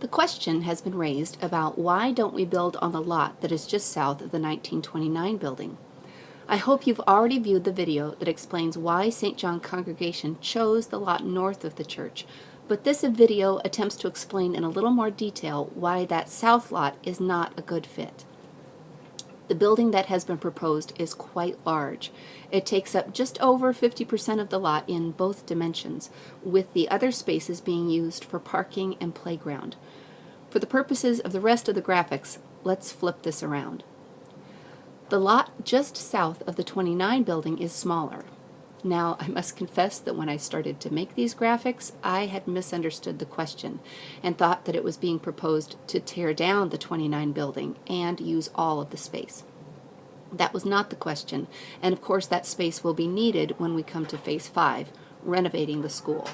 The question has been raised about why don't we build on the lot that is just south of the 1929 building. I hope you've already viewed the video that explains why St. John Congregation chose the lot north of the church, but this video attempts to explain in a little more detail why that south lot is not a good fit. The building that has been proposed is quite large. It takes up just over 50% of the lot in both dimensions, with the other spaces being used for parking and playground. For the purposes of the rest of the graphics, let's flip this around. The lot just south of the 29 building is smaller. Now, I must confess that when I started to make these graphics, I had misunderstood the question and thought that it was being proposed to tear down the 29 building and use all of the space. That was not the question, and of course that space will be needed when we come to Phase 5, renovating the school.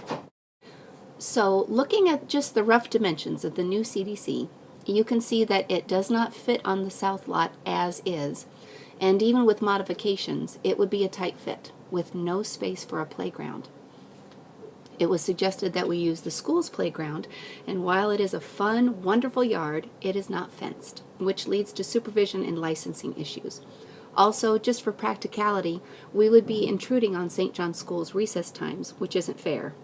So, looking at just the rough dimensions of the new CDC, you can see that it does not fit on the south lot as is, and even with modifications, it would be a tight fit, with no space for a playground. It was suggested that we use the school's playground, and while it is a fun, wonderful yard, it is not fenced, which leads to supervision and licensing issues. Also, just for practicality, we would be intruding on St. John's School's recess times, which isn't fair.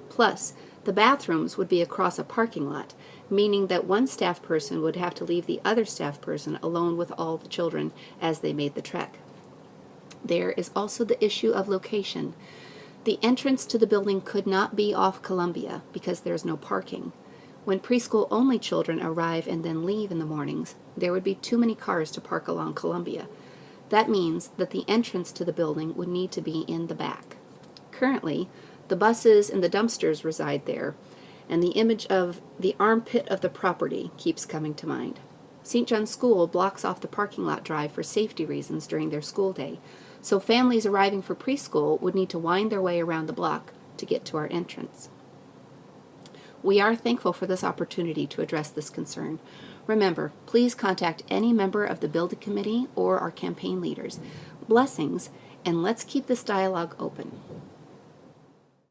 Plus, the bathrooms would be across a parking lot, meaning that one staff person would have to leave the other staff person alone with all the children as they made the trek. There is also the issue of location. The entrance to the building could not be off Columbia because there's no parking. When preschool-only children arrive and then leave in the mornings, there would be too many cars to park along Columbia. That means that the entrance to the building would need to be in the back. Currently, the buses and the dumpsters reside there, and the image of the armpit of the property keeps coming to mind. St. John's School blocks off the parking lot drive for safety reasons during their school day, so families arriving for preschool would need to wind their way around the block to get to our entrance. We are thankful for this opportunity to address this concern. Remember, please contact any member of the building committee or our campaign leaders. Blessings, and let's keep this dialogue open.